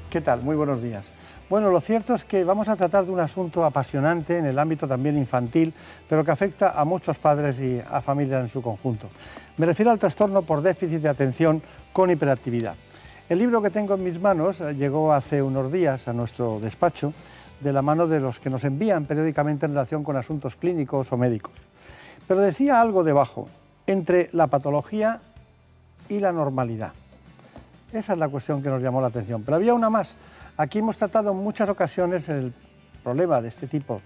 ¿Qué tal? Muy buenos días. Bueno, lo cierto es que vamos a tratar de un asunto apasionante en el ámbito también infantil, pero que afecta a muchos padres y a familias en su conjunto. Me refiero al trastorno por déficit de atención con hiperactividad. El libro que tengo en mis manos llegó hace unos días a nuestro despacho de la mano de los que nos envían periódicamente en relación con asuntos clínicos o médicos. Pero decía algo debajo, entre la patología y la normalidad. Esa es la cuestión que nos llamó la atención. Pero había una más. Aquí hemos tratado en muchas ocasiones el problema de este tipo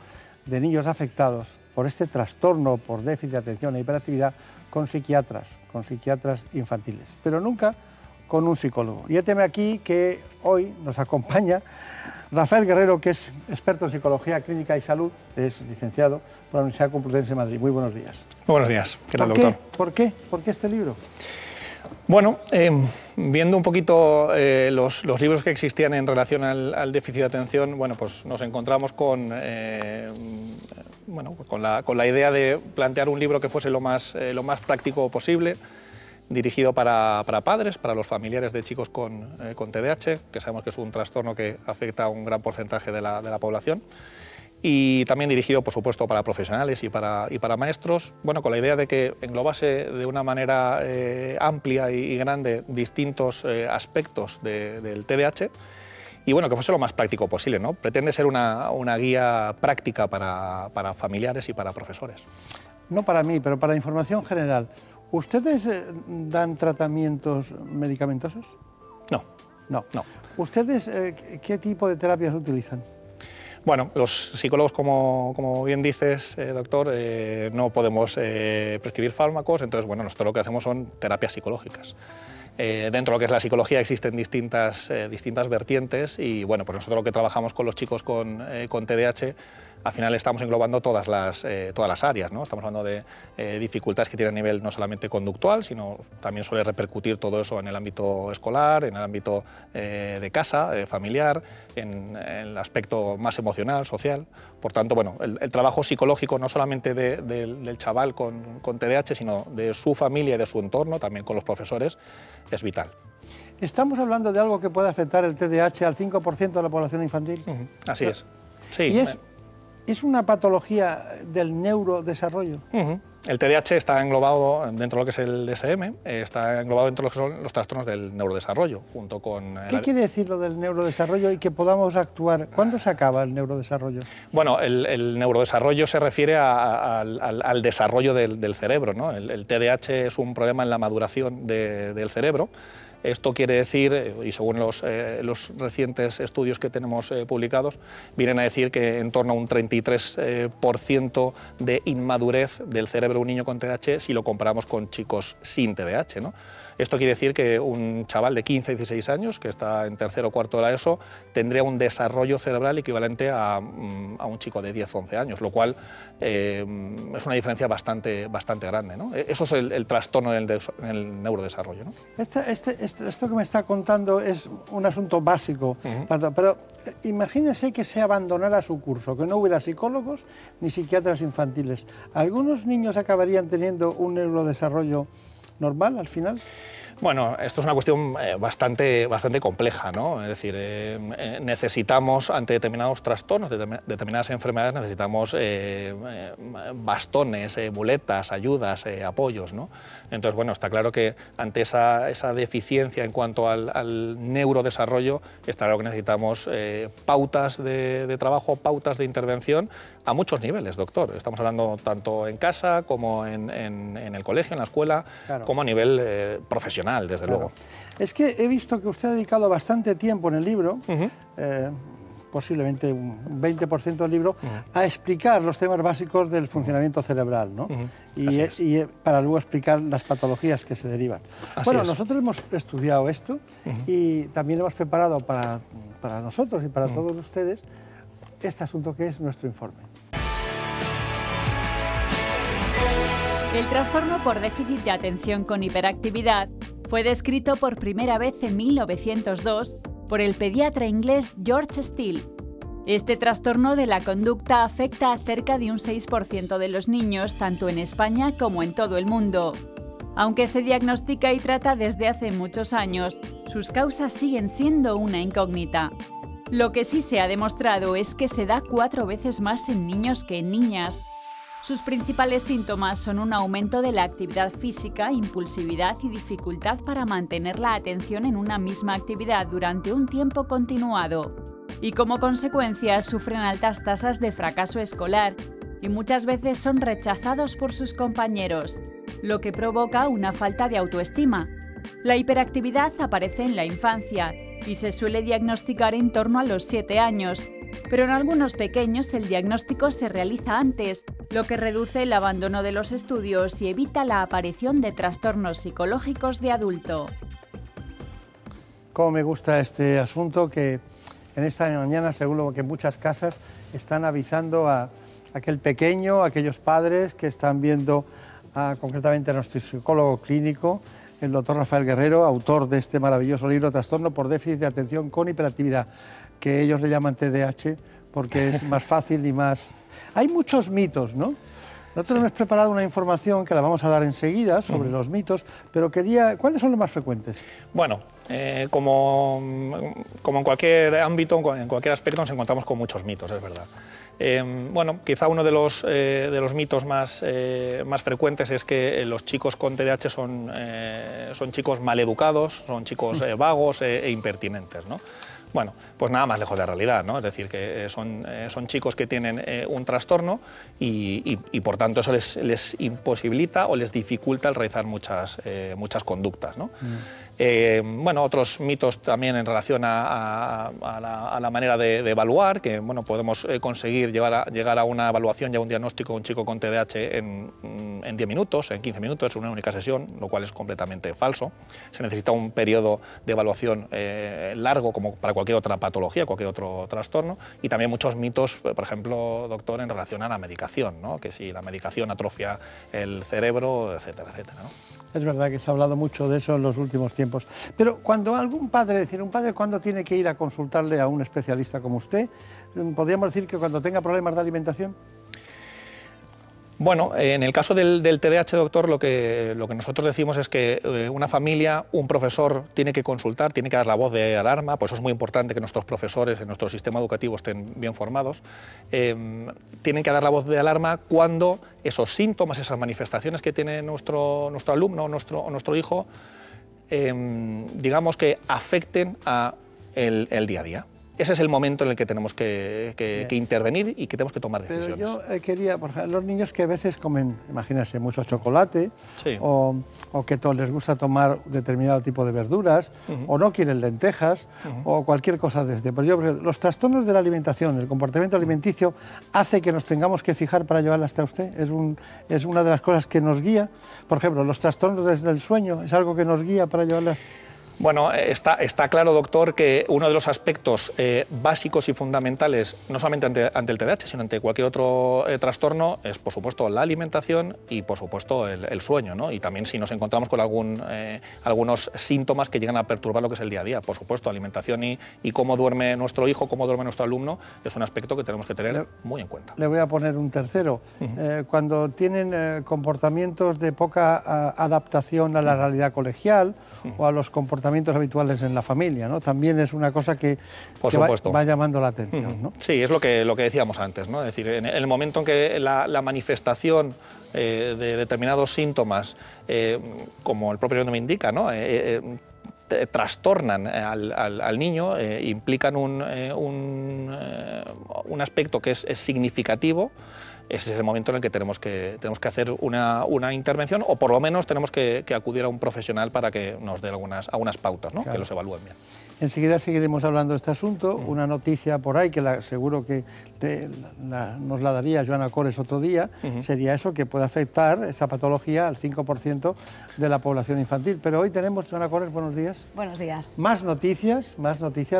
de niños afectados por este trastorno por déficit de atención e hiperactividad con psiquiatras infantiles, pero nunca con un psicólogo. Y héteme aquí que hoy nos acompaña Rafael Guerrero, que es experto en Psicología Clínica y Salud, es licenciado por la Universidad Complutense de Madrid. Muy buenos días. Muy buenos días. ¿Qué tal, doctor? ¿Por qué este libro? Bueno, viendo un poquito los libros que existían en relación al déficit de atención, bueno, pues nos encontramos con la idea de plantear un libro que fuese lo más práctico posible, dirigido para padres, para los familiares de chicos con TDAH, que sabemos que es un trastorno que afecta a un gran porcentaje de la población. Y también dirigido, por supuesto, para profesionales y para maestros, bueno, con la idea de que englobase de una manera amplia y grande distintos aspectos del TDAH y bueno, que fuese lo más práctico posible, ¿no? Pretende ser una guía práctica para familiares y para profesores. No para mí, pero para información general. ¿Ustedes dan tratamientos medicamentosos? No. No. ¿Ustedes qué tipo de terapias utilizan? Bueno, los psicólogos, como bien dices, doctor, no podemos prescribir fármacos, entonces, bueno, nosotros lo que hacemos son terapias psicológicas. Dentro de lo que es la psicología existen distintas vertientes y, bueno, pues nosotros lo que trabajamos con los chicos con TDAH, al final estamos englobando todas las áreas, ¿no? Estamos hablando de dificultades que tienen a nivel no solamente conductual, sino también suele repercutir todo eso en el ámbito escolar, en el ámbito de casa, familiar, en el aspecto más emocional, social. Por tanto, bueno, el trabajo psicológico no solamente del chaval con TDAH, sino de su familia y de su entorno, también con los profesores, es vital. Estamos hablando de algo que puede afectar el TDAH al 5% de la población infantil. Así es. Sí. ¿Y es una patología del neurodesarrollo? El TDAH está englobado dentro de lo que es el DSM, está englobado dentro de lo que son los trastornos del neurodesarrollo, junto con... ¿Qué quiere decir lo del neurodesarrollo y que podamos actuar? ¿Cuándo se acaba el neurodesarrollo? Bueno, el neurodesarrollo se refiere al desarrollo del cerebro, ¿no? El TDAH es un problema en la maduración del cerebro. Esto quiere decir, y según los recientes estudios que tenemos publicados, vienen a decir que en torno a un 33% de inmadurez del cerebro de un niño con TDAH si lo comparamos con chicos sin TDAH, ¿no? Esto quiere decir que un chaval de 15 16 años, que está en tercero o cuarto de la ESO, tendría un desarrollo cerebral equivalente a un chico de 10 11 años, lo cual es una diferencia bastante grande, ¿no? Eso es el trastorno en el neurodesarrollo, ¿no? Esto que me está contando es un asunto básico, pero imagínese que se abandonara su curso, que no hubiera psicólogos ni psiquiatras infantiles. ¿Algunos niños acabarían teniendo un neurodesarrollo normal al final? Bueno, esto es una cuestión bastante compleja, ¿no? Es decir, necesitamos, ante determinados trastornos, determinadas enfermedades, necesitamos bastones, muletas, ayudas, apoyos, ¿no? Entonces, bueno, está claro que ante esa deficiencia en cuanto al neurodesarrollo, está claro que necesitamos pautas de trabajo, pautas de intervención a muchos niveles, doctor. Estamos hablando tanto en casa como en el colegio, en la escuela, claro, como a nivel profesional, desde luego. Es que he visto que usted ha dedicado bastante tiempo en el libro, posiblemente un 20% del libro, a explicar los temas básicos del funcionamiento cerebral, ¿no? Y para luego explicar las patologías que se derivan. Bueno, nosotros hemos estudiado esto y también hemos preparado para nosotros y para todos ustedes este asunto que es nuestro informe. El trastorno por déficit de atención con hiperactividad fue descrito por primera vez en 1902 por el pediatra inglés George Steele. Este trastorno de la conducta afecta a cerca de un 6% de los niños, tanto en España como en todo el mundo. Aunque se diagnostica y trata desde hace muchos años, sus causas siguen siendo una incógnita. Lo que sí se ha demostrado es que se da 4 veces más en niños que en niñas. Sus principales síntomas son un aumento de la actividad física, impulsividad y dificultad para mantener la atención en una misma actividad durante un tiempo continuado. Y como consecuencia sufren altas tasas de fracaso escolar y muchas veces son rechazados por sus compañeros, lo que provoca una falta de autoestima. La hiperactividad aparece en la infancia y se suele diagnosticar en torno a los 7 años, pero en algunos pequeños el diagnóstico se realiza antes, lo que reduce el abandono de los estudios y evita la aparición de trastornos psicológicos de adulto. Cómo me gusta este asunto, que en esta mañana, seguro que en muchas casas están avisando a aquel pequeño, a aquellos padres que están viendo concretamente a nuestro psicólogo clínico, el doctor Rafael Guerrero, autor de este maravilloso libro, Trastorno por déficit de atención con hiperactividad, que ellos le llaman TDAH porque es más fácil y más... Hay muchos mitos, ¿no? Nosotros hemos preparado una información que la vamos a dar enseguida sobre los mitos, pero ¿cuáles son los más frecuentes? Bueno, como en cualquier ámbito, en cualquier aspecto nos encontramos con muchos mitos, es verdad. Bueno, quizá uno de los mitos más frecuentes es que los chicos con TDAH son chicos maleducados, son chicos vagos e impertinentes, ¿no? Bueno, pues nada más lejos de la realidad, ¿no? Es decir, que son chicos que tienen un trastorno y por tanto eso les imposibilita o les dificulta el realizar muchas conductas, ¿no? Bueno, otros mitos también en relación a la manera de evaluar, que bueno, podemos conseguir llegar a una evaluación y a un diagnóstico de un chico con TDAH en 10 minutos, en 15 minutos, en una única sesión, lo cual es completamente falso. Se necesita un periodo de evaluación largo, como para cualquier otra patología, cualquier otro trastorno, y también muchos mitos, por ejemplo, doctor, en relación a la medicación, ¿no? Que si la medicación atrofia el cerebro, etcétera, etcétera, ¿no? Es verdad que se ha hablado mucho de eso en los últimos tiempos. Pero cuando algún padre, ¿cuándo tiene que ir a consultarle a un especialista como usted? ¿Podríamos decir que cuando tenga problemas de alimentación? Bueno, en el caso del TDAH, doctor, lo que nosotros decimos es que una familia, un profesor tiene que consultar, tiene que dar la voz de alarma, por eso es muy importante que nuestros profesores en nuestro sistema educativo estén bien formados, tienen que dar la voz de alarma cuando esos síntomas, esas manifestaciones que tiene nuestro alumno o nuestro hijo, digamos que afecten a el día a día. Ese es el momento en el que tenemos que intervenir y que tenemos que tomar decisiones. Pero yo quería, por ejemplo, los niños que a veces comen, imagínense, mucho chocolate, sí, o que les gusta tomar determinado tipo de verduras, o no quieren lentejas, o cualquier cosa de este. Pero yo creo que los trastornos de la alimentación, el comportamiento alimenticio, hace que nos tengamos que fijar para llevarla hasta usted. Es una de las cosas que nos guía. Por ejemplo, los trastornos desde el sueño, ¿es algo que nos guía para llevarlas? Bueno, está claro, doctor, que uno de los aspectos básicos y fundamentales, no solamente ante el TDAH, sino ante cualquier otro trastorno, es, por supuesto, la alimentación y, por supuesto, el sueño, ¿no? Y también si nos encontramos con algunos síntomas que llegan a perturbar lo que es el día a día. Por supuesto, alimentación y cómo duerme nuestro hijo, cómo duerme nuestro alumno, es un aspecto que tenemos que tener muy en cuenta. Le voy a poner un tercero. Cuando tienen comportamientos de poca adaptación a la realidad colegial o a los comportamientos habituales en la familia, ¿no? También es una cosa que va llamando la atención, ¿no? Sí, es lo que decíamos antes, ¿no? Es decir, en el momento en que la manifestación de determinados síntomas, como el propio nombre indica, ¿no? Trastornan al niño, implican un aspecto que es significativo. Ese es el momento en el que tenemos que hacer una intervención, o por lo menos tenemos que acudir a un profesional para que nos dé algunas pautas, ¿no? Claro. Que los evalúen bien. Enseguida seguiremos hablando de este asunto. Una noticia por ahí que seguro que nos la daría Joana Cores otro día, sería eso, que puede afectar esa patología al 5% de la población infantil. Pero hoy tenemos, Joana Cores, buenos días. Buenos días. Más noticias,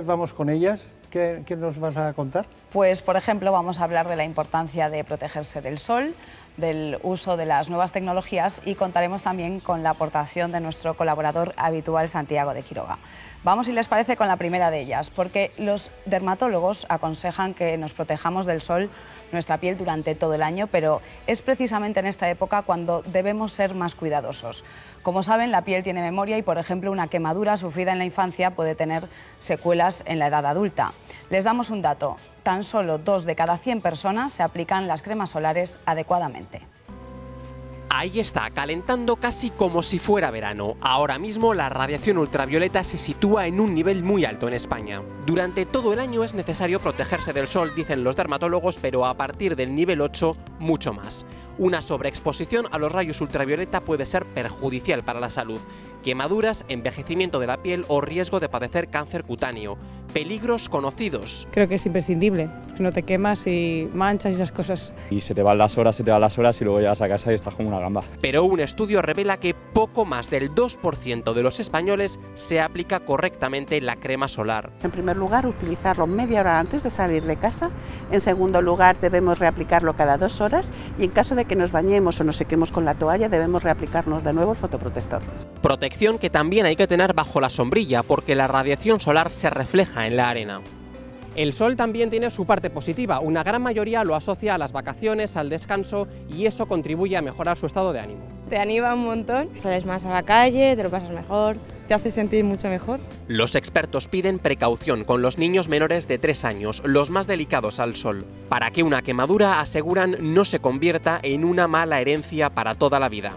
vamos con ellas. ¿Qué nos vas a contar? Pues, por ejemplo, vamos a hablar de la importancia de protegerse del sol, del uso de las nuevas tecnologías y contaremos también con la aportación de nuestro colaborador habitual, Santiago de Quiroga. Vamos, si les parece, con la primera de ellas, porque los dermatólogos aconsejan que nos protejamos del sol nuestra piel durante todo el año, pero es precisamente en esta época cuando debemos ser más cuidadosos. Como saben, la piel tiene memoria y, por ejemplo, una quemadura sufrida en la infancia puede tener secuelas en la edad adulta. Les damos un dato: tan solo 2 de cada 100 personas se aplican las cremas solares adecuadamente. Ahí está, calentando casi como si fuera verano. Ahora mismo la radiación ultravioleta se sitúa en un nivel muy alto en España. Durante todo el año es necesario protegerse del sol, dicen los dermatólogos, pero a partir del nivel 8, mucho más. Una sobreexposición a los rayos ultravioleta puede ser perjudicial para la salud. Quemaduras, envejecimiento de la piel o riesgo de padecer cáncer cutáneo. Peligros conocidos. Creo que es imprescindible, que no te quemas y manchas y esas cosas. Y se te van las horas y luego llegas a casa y estás como una gamba. Pero un estudio revela que poco más del 2% de los españoles se aplica correctamente la crema solar. En primer lugar, utilizarlo media hora antes de salir de casa. En segundo lugar, debemos reaplicarlo cada 2 horas y en caso de que nos bañemos o nos sequemos con la toalla, debemos reaplicarnos de nuevo el fotoprotector. Protección que también hay que tener bajo la sombrilla, porque la radiación solar se refleja en la arena. El sol también tiene su parte positiva. Una gran mayoría lo asocia a las vacaciones, al descanso, y eso contribuye a mejorar su estado de ánimo. Te anima un montón, sales más a la calle, te lo pasas mejor, te hace sentir mucho mejor. Los expertos piden precaución con los niños menores de 3 años, los más delicados al sol, para que una quemadura, aseguran, no se convierta en una mala herencia para toda la vida.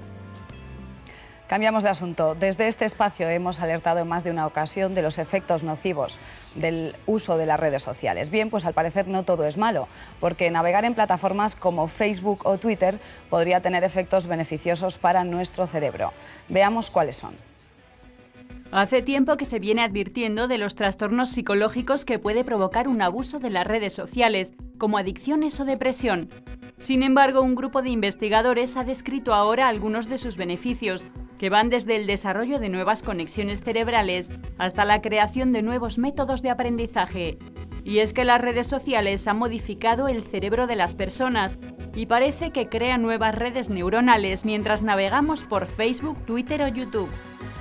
Cambiamos de asunto. Desde este espacio hemos alertado en más de una ocasión de los efectos nocivos del uso de las redes sociales. Bien, pues al parecer no todo es malo, porque navegar en plataformas como Facebook o Twitter podría tener efectos beneficiosos para nuestro cerebro. Veamos cuáles son. Hace tiempo que se viene advirtiendo de los trastornos psicológicos que puede provocar un abuso de las redes sociales, como adicciones o depresión. Sin embargo, un grupo de investigadores ha descrito ahora algunos de sus beneficios, que van desde el desarrollo de nuevas conexiones cerebrales hasta la creación de nuevos métodos de aprendizaje. Y es que las redes sociales han modificado el cerebro de las personas y parece que crean nuevas redes neuronales mientras navegamos por Facebook, Twitter o YouTube.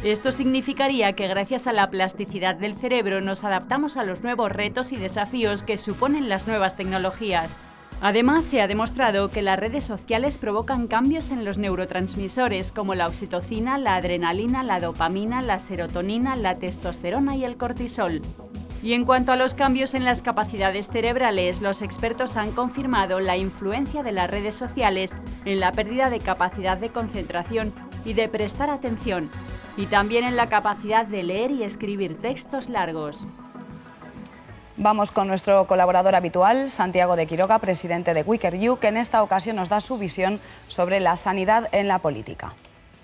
Esto significaría que gracias a la plasticidad del cerebro nos adaptamos a los nuevos retos y desafíos que suponen las nuevas tecnologías. Además, se ha demostrado que las redes sociales provocan cambios en los neurotransmisores como la oxitocina, la adrenalina, la dopamina, la serotonina, la testosterona y el cortisol. Y en cuanto a los cambios en las capacidades cerebrales, los expertos han confirmado la influencia de las redes sociales en la pérdida de capacidad de concentración y de prestar atención, y también en la capacidad de leer y escribir textos largos. Vamos con nuestro colaborador habitual, Santiago de Quiroga, presidente de WickerU, que en esta ocasión nos da su visión sobre la sanidad en la política.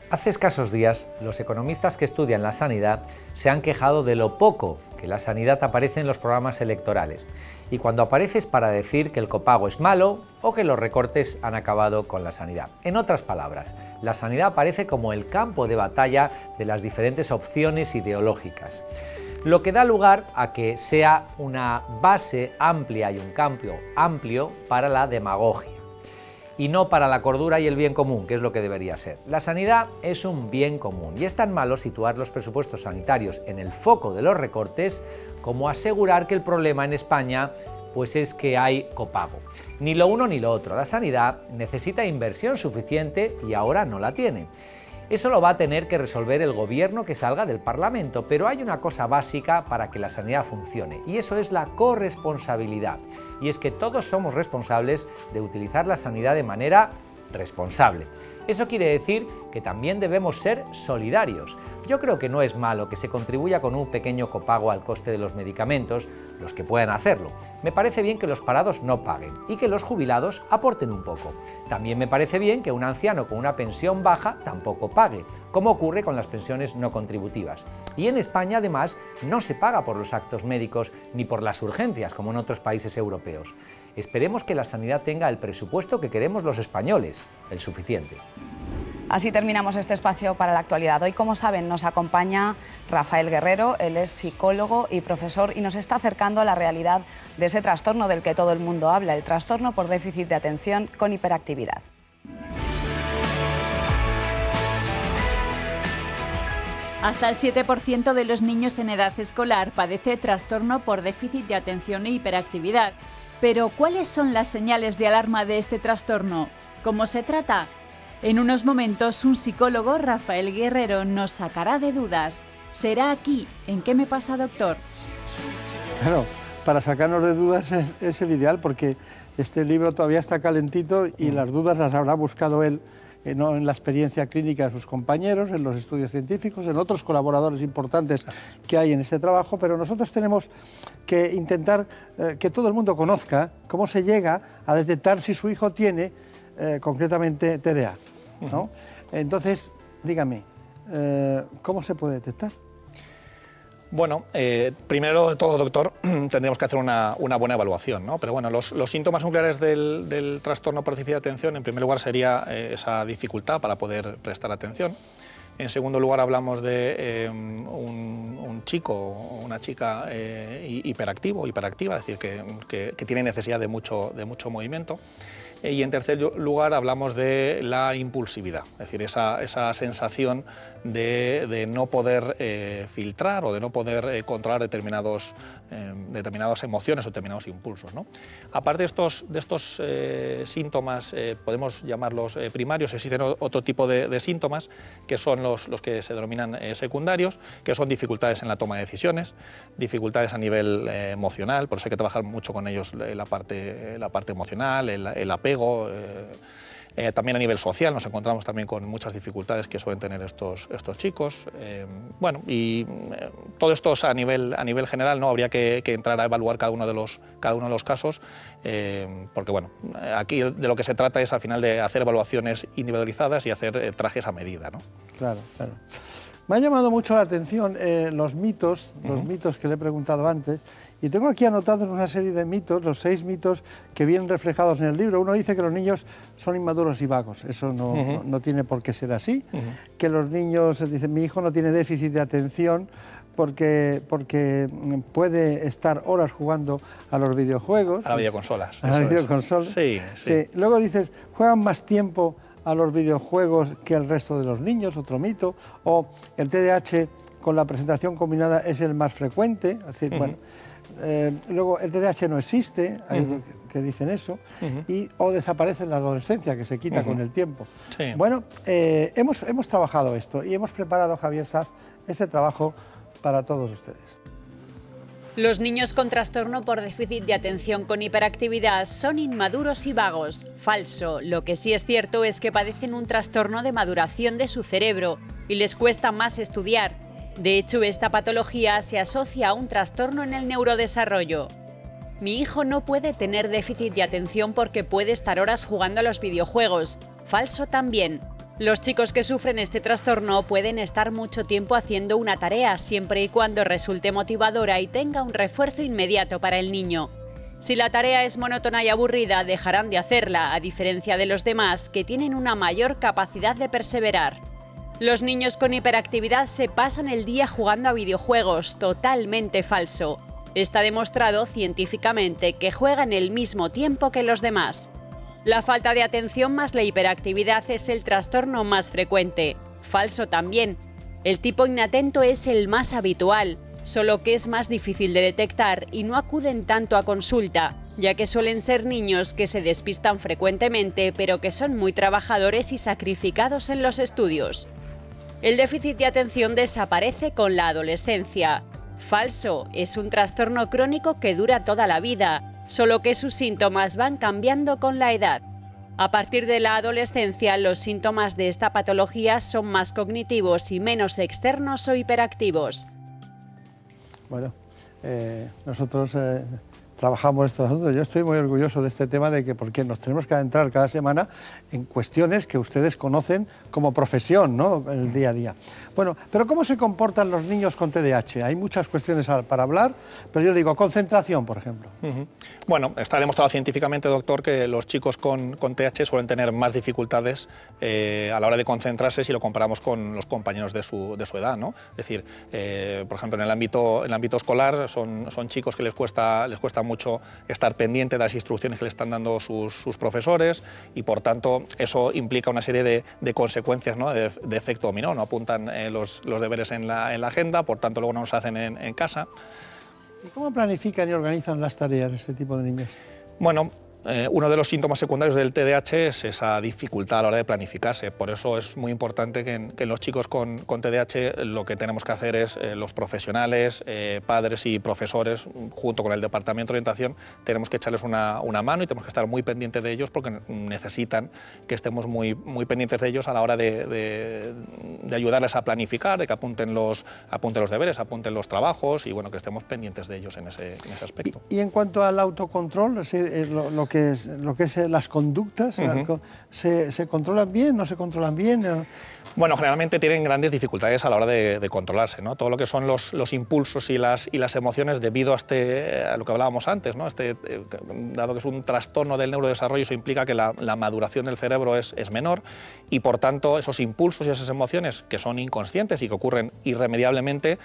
Hace escasos días, los economistas que estudian la sanidad se han quejado de lo poco que la sanidad aparece en los programas electorales. Y cuando aparece es para decir que el copago es malo o que los recortes han acabado con la sanidad. En otras palabras, la sanidad aparece como el campo de batalla de las diferentes opciones ideológicas, lo que da lugar a que sea una base amplia y un campo amplio para la demagogia, y no para la cordura y el bien común, que es lo que debería ser. La sanidad es un bien común y es tan malo situar los presupuestos sanitarios en el foco de los recortes como asegurar que el problema en España pues es que hay copago. Ni lo uno ni lo otro. La sanidad necesita inversión suficiente y ahora no la tiene. Eso lo va a tener que resolver el gobierno que salga del Parlamento, pero hay una cosa básica para que la sanidad funcione y eso es la corresponsabilidad. Y es que todos somos responsables de utilizar la sanidad de manera responsable. Eso quiere decir que también debemos ser solidarios. Yo creo que no es malo que se contribuya con un pequeño copago al coste de los medicamentos, los que puedan hacerlo. Me parece bien que los parados no paguen y que los jubilados aporten un poco. También me parece bien que un anciano con una pensión baja tampoco pague, como ocurre con las pensiones no contributivas. Y en España, además, no se paga por los actos médicos ni por las urgencias, como en otros países europeos. Esperemos que la sanidad tenga el presupuesto que queremos los españoles, el suficiente. Así terminamos este espacio para la actualidad. Hoy, como saben, nos acompaña Rafael Guerrero. Él es psicólogo y profesor y nos está acercando a la realidad de ese trastorno del que todo el mundo habla, el trastorno por déficit de atención con hiperactividad. Hasta el 7% de los niños en edad escolar padece trastorno por déficit de atención e hiperactividad. Pero, ¿cuáles son las señales de alarma de este trastorno? ¿Cómo se trata? En unos momentos, un psicólogo, Rafael Guerrero, nos sacará de dudas. Será aquí, en ¿Qué me pasa, doctor? Claro, para sacarnos de dudas es el ideal, porque este libro todavía está calentito y las dudas las habrá buscado él, no en la experiencia clínica de sus compañeros, en los estudios científicos, en otros colaboradores importantes que hay en este trabajo, pero nosotros tenemos que intentar que todo el mundo conozca cómo se llega a detectar si su hijo tiene concretamente TDA, ¿no? Entonces, dígame, ¿cómo se puede detectar? Bueno, primero de todo, doctor, tendríamos que hacer una buena evaluación, ¿no? Pero bueno, los síntomas nucleares del trastorno por déficit de atención, en primer lugar, sería esa dificultad para poder prestar atención. En segundo lugar, hablamos de un chico o una chica hiperactivo, hiperactiva, es decir, que tiene necesidad de mucho movimiento. Y en tercer lugar hablamos de la impulsividad, es decir, esa sensación de no poder filtrar o de no poder controlar determinadas emociones o determinados impulsos, ¿no? Aparte de estos síntomas, podemos llamarlos primarios, existen otro tipo de síntomas que son los que se denominan secundarios, que son dificultades en la toma de decisiones, dificultades a nivel emocional, por eso hay que trabajar mucho con ellos la parte emocional, el apego. También a nivel social nos encontramos también con muchas dificultades que suelen tener estos chicos. Bueno, y todo esto, o sea, a nivel general, no habría que entrar a evaluar cada uno de los casos, porque bueno, aquí de lo que se trata es al final de hacer evaluaciones individualizadas y hacer trajes a medida, ¿no? Claro, claro. Me ha llamado mucho la atención los mitos que le he preguntado antes, y tengo aquí anotados una serie de mitos, los 6 mitos que vienen reflejados en el libro. Uno dice que los niños son inmaduros y vagos, eso no tiene por qué ser así, que los niños, dicen, mi hijo no tiene déficit de atención porque puede estar horas jugando a los videojuegos. A las videoconsolas. A las videoconsolas. Sí. Luego dices, juegan más tiempo a los videojuegos que el resto de los niños, otro mito, o el TDAH con la presentación combinada es el más frecuente, es decir, bueno, luego el TDAH no existe, hay otros que dicen eso, o desaparece en la adolescencia, que se quita con el tiempo. Sí. Bueno, hemos trabajado esto y hemos preparado, Javier Saz, este trabajo para todos ustedes. Los niños con trastorno por déficit de atención con hiperactividad son inmaduros y vagos. Falso. Lo que sí es cierto es que padecen un trastorno de maduración de su cerebro y les cuesta más estudiar. De hecho, esta patología se asocia a un trastorno en el neurodesarrollo. Mi hijo no puede tener déficit de atención porque puede estar horas jugando a los videojuegos. Falso también. Los chicos que sufren este trastorno pueden estar mucho tiempo haciendo una tarea siempre y cuando resulte motivadora y tenga un refuerzo inmediato para el niño. Si la tarea es monótona y aburrida, dejarán de hacerla, a diferencia de los demás, que tienen una mayor capacidad de perseverar. Los niños con hiperactividad se pasan el día jugando a videojuegos, totalmente falso. Está demostrado científicamente que juegan el mismo tiempo que los demás. La falta de atención más la hiperactividad es el trastorno más frecuente. Falso también. El tipo inatento es el más habitual, solo que es más difícil de detectar y no acuden tanto a consulta, ya que suelen ser niños que se despistan frecuentemente, pero que son muy trabajadores y sacrificados en los estudios. El déficit de atención desaparece con la adolescencia. Falso, es un trastorno crónico que dura toda la vida, solo que sus síntomas van cambiando con la edad. A partir de la adolescencia, los síntomas de esta patología son más cognitivos y menos externos o hiperactivos. Bueno, nosotros trabajamos estos asuntos. Yo estoy muy orgulloso de este tema, porque nos tenemos que adentrar cada semana en cuestiones que ustedes conocen como profesión, ¿no?, el día a día. Bueno, pero ¿cómo se comportan los niños con TDAH? Hay muchas cuestiones para hablar, pero yo digo, concentración, por ejemplo. Bueno, está demostrado científicamente, doctor, que los chicos con TDAH suelen tener más dificultades a la hora de concentrarse si lo comparamos con los compañeros de su edad, ¿no? Es decir, por ejemplo, en el ámbito escolar son chicos que les cuesta mucho estar pendiente de las instrucciones que le están dando sus profesores y, por tanto, eso implica una serie de consecuencias, ¿no?, de efecto dominó. No apuntan los deberes en la agenda, por tanto, luego no los hacen en casa. ¿Y cómo planifican y organizan las tareas este tipo de niños? Bueno, uno de los síntomas secundarios del TDAH es esa dificultad a la hora de planificarse. Por eso es muy importante que en los chicos con TDAH lo que tenemos que hacer es los profesionales, padres y profesores, junto con el Departamento de Orientación, tenemos que echarles una mano y tenemos que estar muy pendientes de ellos porque necesitan que estemos muy pendientes de ellos a la hora de ayudarles a planificar, de que apunten los deberes, apunten los trabajos y, bueno, que estemos pendientes de ellos en ese aspecto. Y en cuanto al autocontrol, lo que es las conductas, ¿se controlan bien, no se controlan bien? Bueno, generalmente tienen grandes dificultades a la hora de controlarse, ¿no? Todo lo que son los impulsos y las emociones debido a lo que hablábamos antes, ¿no? Dado que es un trastorno del neurodesarrollo, eso implica que la maduración del cerebro es menor y, por tanto, esos impulsos y esas emociones que son inconscientes y que ocurren irremediablemente,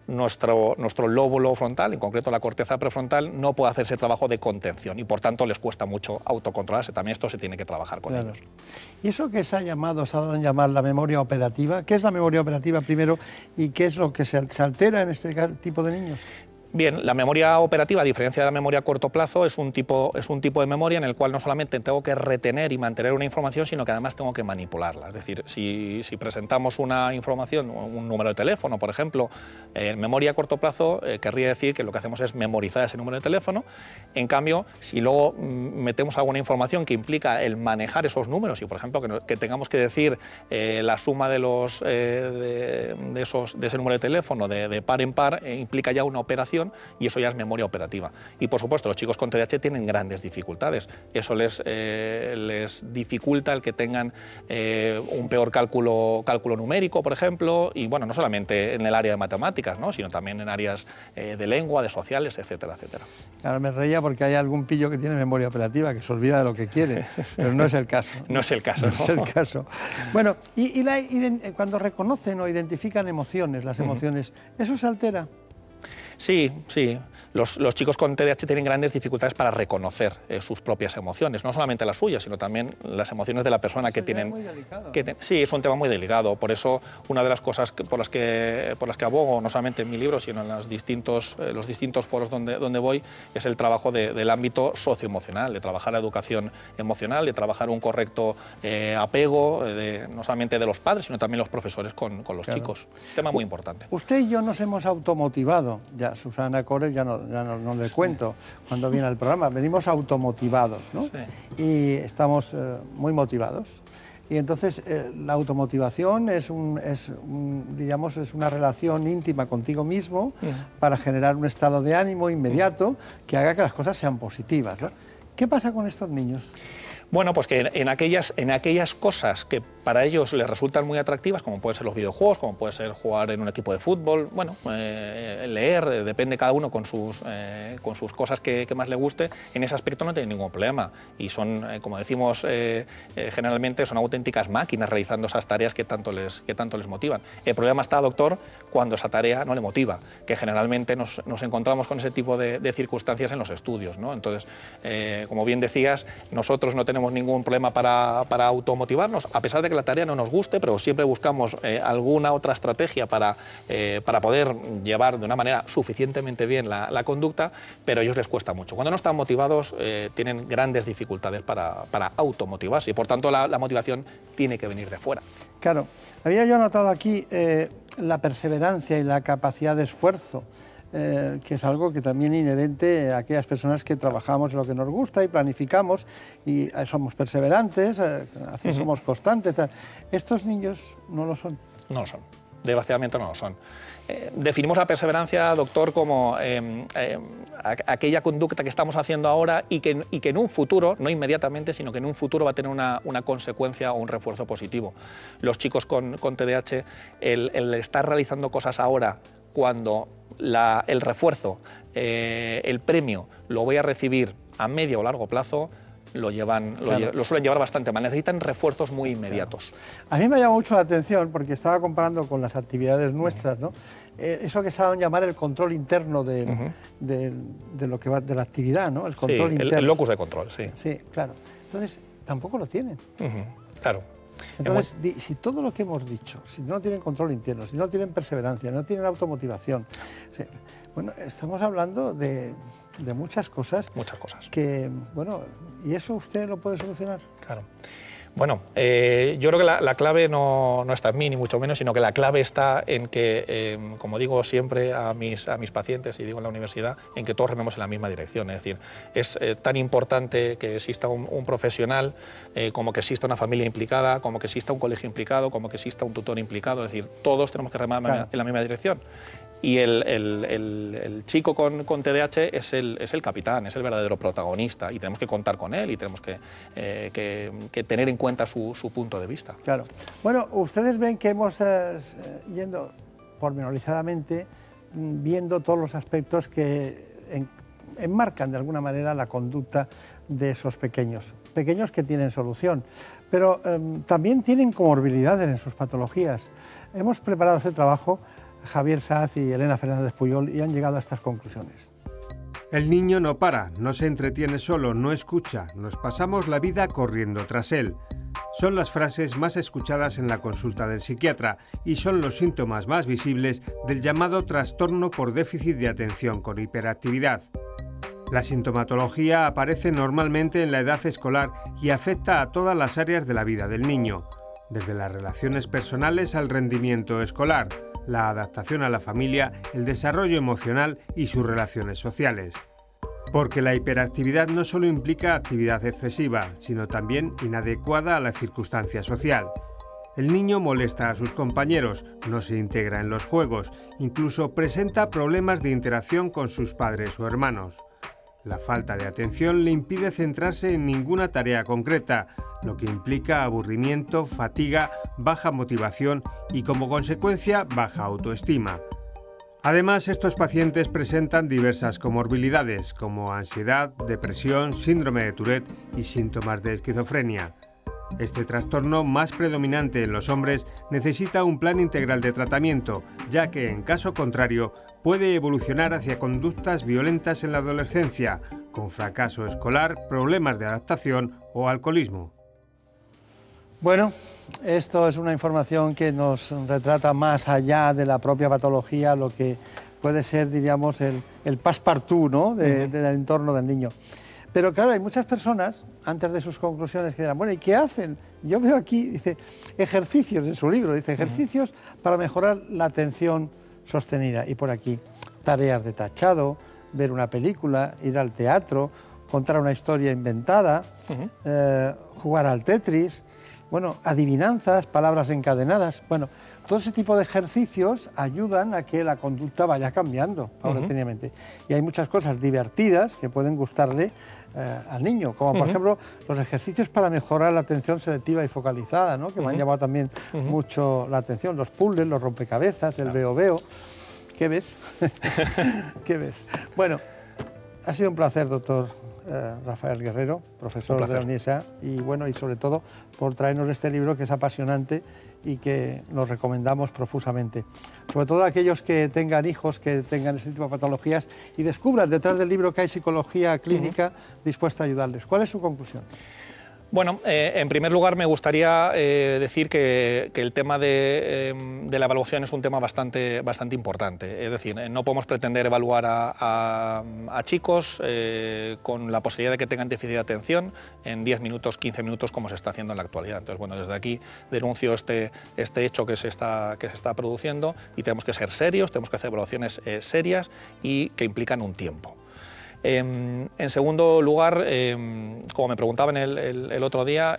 nuestro lóbulo frontal, en concreto la corteza prefrontal, no puede hacer ese trabajo de contención y, por tanto, les cuesta mucho autocontrolarse. También esto se tiene que trabajar con ellos. ¿Y eso que se ha dado en llamar la memoria operativa? ¿Qué es la memoria operativa primero y qué es lo que se altera en este tipo de niños? Bien, la memoria operativa, a diferencia de la memoria a corto plazo, es un tipo de memoria en el cual no solamente tengo que retener y mantener una información, sino que además tengo que manipularla. Es decir, si presentamos una información, un número de teléfono, por ejemplo, en memoria a corto plazo, querría decir que lo que hacemos es memorizar ese número de teléfono. En cambio, si luego metemos alguna información que implica el manejar esos números y, por ejemplo, que tengamos que decir la suma de ese número de teléfono de par en par, implica ya una operación y eso ya es memoria operativa. Y, por supuesto, los chicos con TDAH tienen grandes dificultades. Eso les dificulta el que tengan un peor cálculo numérico, por ejemplo, y, bueno, no solamente en el área de matemáticas, ¿no?, sino también en áreas de lengua, de sociales, etcétera, etcétera. Ahora me reía porque hay algún pillo que tiene memoria operativa, que se olvida de lo que quiere, pero no es el caso. No es el caso. No es el caso. Bueno, cuando reconocen o identifican emociones, las emociones, ¿eso se altera? Sí, sí. Los chicos con TDAH tienen grandes dificultades para reconocer sus propias emociones, no solamente las suyas, sino también las emociones de la persona que tienen. Muy delicado. Sí, es un tema muy delicado. Por eso, una de las cosas por las que abogo, no solamente en mi libro, sino en los distintos foros donde voy, es el trabajo del ámbito socioemocional, de trabajar la educación emocional, de trabajar un correcto apego, no solamente de los padres, sino también los profesores con los chicos. Tema muy importante. Usted y yo nos hemos automotivado. Ya Susana Corel ya no le cuento cuando viene al programa. Venimos automotivados, ¿no? Sí. Y estamos muy motivados. Y entonces la automotivación es una relación íntima contigo mismo para generar un estado de ánimo inmediato que haga que las cosas sean positivas, ¿no? ¿Qué pasa con estos niños? Bueno, pues que en aquellas cosas que para ellos les resultan muy atractivas, como pueden ser los videojuegos, como puede ser jugar en un equipo de fútbol, bueno, leer, depende cada uno con sus cosas que más le guste, en ese aspecto no tiene ningún problema. Y son, como decimos, generalmente son auténticas máquinas realizando esas tareas que tanto les motivan. El problema está, doctor, cuando esa tarea no le motiva, que generalmente nos encontramos con ese tipo de circunstancias en los estudios, ¿no? Entonces, como bien decías, nosotros no tenemos ningún problema para automotivarnos, a pesar de que la tarea no nos guste, pero siempre buscamos alguna otra estrategia para poder llevar de una manera suficientemente bien la conducta, pero a ellos les cuesta mucho. Cuando no están motivados, tienen grandes dificultades para automotivarse y, por tanto, la motivación tiene que venir de fuera. Claro, había yo notado aquí la perseverancia y la capacidad de esfuerzo, que es algo que también es inherente a aquellas personas que trabajamos en lo que nos gusta y planificamos y somos perseverantes, somos constantes. ¿Estos niños no lo son? No lo son, desgraciadamente no lo son. Definimos la perseverancia, doctor, como aquella conducta que estamos haciendo ahora y que en un futuro, no inmediatamente, sino que en un futuro va a tener una consecuencia o un refuerzo positivo. Los chicos con TDAH, el estar realizando cosas ahora, cuando el refuerzo, el premio, lo voy a recibir a medio o largo plazo, lo suelen llevar bastante mal, necesitan refuerzos muy inmediatos. A mí me llama mucho la atención porque estaba comparando con las actividades nuestras, ¿no? Eso que saben llamar el control interno de lo que va de la actividad, ¿no? El control interno. El locus de control, sí. Sí, claro. Entonces, tampoco lo tienen. Claro. Entonces, si todo lo que hemos dicho, si no tienen control interno, si no tienen perseverancia, no tienen automotivación, bueno, estamos hablando de muchas cosas. Muchas cosas. Que, bueno, ¿y eso usted lo puede solucionar? Claro. Bueno, yo creo que la clave no está en mí, ni mucho menos, sino que la clave está en que, como digo siempre a mis pacientes, y digo en la universidad, en que todos rememos en la misma dirección. Es decir, es tan importante que exista un profesional, como que exista una familia implicada, como que exista un colegio implicado, como que exista un tutor implicado. Es decir, todos tenemos que remar en la misma dirección. Y el chico con TDAH es el capitán, es el verdadero protagonista, y tenemos que contar con él y tenemos que tener en cuenta su punto de vista. Claro. Bueno, ustedes ven que hemos yendo pormenorizadamente, viendo todos los aspectos que enmarcan de alguna manera la conducta de esos pequeños que tienen solución, pero también tienen comorbilidades en sus patologías. Hemos preparado este trabajo Javier Saz y Elena Fernández Puyol y han llegado a estas conclusiones. El niño no para, no se entretiene solo, no escucha, nos pasamos la vida corriendo tras él. Son las frases más escuchadas en la consulta del psiquiatra y son los síntomas más visibles del llamado trastorno por déficit de atención con hiperactividad. La sintomatología aparece normalmente en la edad escolar y afecta a todas las áreas de la vida del niño, desde las relaciones personales al rendimiento escolar, la adaptación a la familia, el desarrollo emocional y sus relaciones sociales. Porque la hiperactividad no solo implica actividad excesiva, sino también inadecuada a la circunstancia social. El niño molesta a sus compañeros, no se integra en los juegos, incluso presenta problemas de interacción con sus padres o hermanos. La falta de atención le impide centrarse en ninguna tarea concreta, lo que implica aburrimiento, fatiga, baja motivación y como consecuencia baja autoestima. Además, estos pacientes presentan diversas comorbilidades como ansiedad, depresión, síndrome de Tourette y síntomas de esquizofrenia. Este trastorno, más predominante en los hombres, necesita un plan integral de tratamiento, ya que en caso contrario puede evolucionar hacia conductas violentas en la adolescencia, con fracaso escolar, problemas de adaptación o alcoholismo. Bueno, esto es una información que nos retrata más allá de la propia patología, lo que puede ser, diríamos, el passepartout, ¿no? del entorno del niño. Pero claro, hay muchas personas, antes de sus conclusiones, que dirán, bueno, ¿y qué hacen? Yo veo aquí, dice, ejercicios en su libro, dice, ejercicios para mejorar la atención sostenida. Y por aquí, tareas de tachado, ver una película, ir al teatro, contar una historia inventada, jugar al Tetris, bueno, adivinanzas, palabras encadenadas. Bueno, todo ese tipo de ejercicios ayudan a que la conducta vaya cambiando paulatinamente. Y hay muchas cosas divertidas que pueden gustarle al niño, como por ejemplo los ejercicios para mejorar la atención selectiva y focalizada, ¿no? Que me han llamado también mucho la atención, los puzzles, los rompecabezas, el veo-veo. ¿Qué ves? ¿Qué ves? Bueno, ha sido un placer, doctor Rafael Guerrero, profesor de la Universidad, y bueno, y sobre todo por traernos este libro que es apasionante y que nos recomendamos profusamente. Sobre todo a aquellos que tengan hijos que tengan ese tipo de patologías y descubran detrás del libro que hay psicología clínica dispuesta a ayudarles. ¿Cuál es su conclusión? Bueno, en primer lugar me gustaría decir que el tema de la evaluación es un tema bastante importante. Es decir, no podemos pretender evaluar a chicos con la posibilidad de que tengan déficit de atención en 10 minutos, 15 minutos, como se está haciendo en la actualidad. Entonces, bueno, desde aquí denuncio este hecho que se está produciendo y tenemos que ser serios, tenemos que hacer evaluaciones serias y que implican un tiempo. En segundo lugar, como me preguntaban el otro día,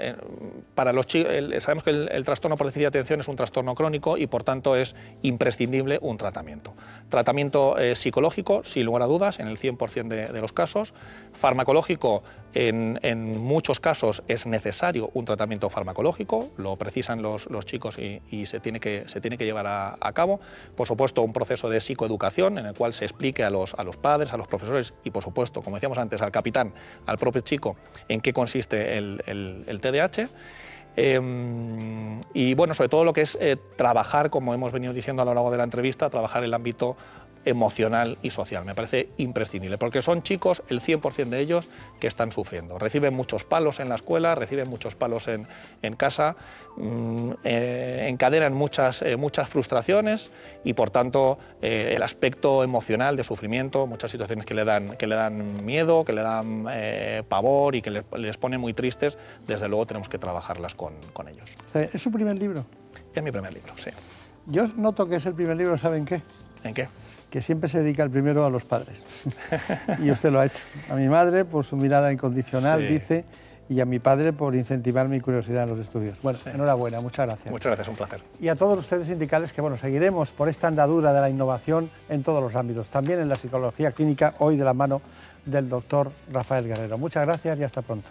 para los chicos, sabemos que el trastorno por déficit de atención es un trastorno crónico y por tanto es imprescindible un tratamiento. Tratamiento psicológico, sin lugar a dudas, en el 100% de los casos. Farmacológico, en muchos casos es necesario un tratamiento farmacológico, lo precisan los chicos y se tiene que llevar a cabo. Por supuesto, un proceso de psicoeducación en el cual se explique a los padres, a los profesores y por supuesto supuesto, como decíamos antes, al capitán, al propio chico, en qué consiste el TDAH. Y bueno, sobre todo lo que es trabajar, como hemos venido diciendo a lo largo de la entrevista, trabajar el ámbito emocional y social. Me parece imprescindible, porque son chicos, el 100% de ellos, que están sufriendo. Reciben muchos palos en la escuela, reciben muchos palos en casa, encadenan muchas frustraciones y, por tanto, el aspecto emocional de sufrimiento, muchas situaciones que le dan miedo, que le dan pavor y que les ponen muy tristes, desde luego tenemos que trabajarlas con ellos. ¿Es su primer libro? Es mi primer libro, sí. Yo noto que es el primer libro, ¿saben qué? ¿En qué? Que siempre se dedica el primero a los padres. Y usted lo ha hecho. A mi madre por su mirada incondicional, sí, dice, y a mi padre por incentivar mi curiosidad en los estudios. Bueno, sí, enhorabuena, muchas gracias. Muchas gracias, un placer. Y a todos ustedes sindicales que, bueno, seguiremos por esta andadura de la innovación en todos los ámbitos, también en la psicología clínica, hoy de la mano del doctor Rafael Guerrero. Muchas gracias y hasta pronto.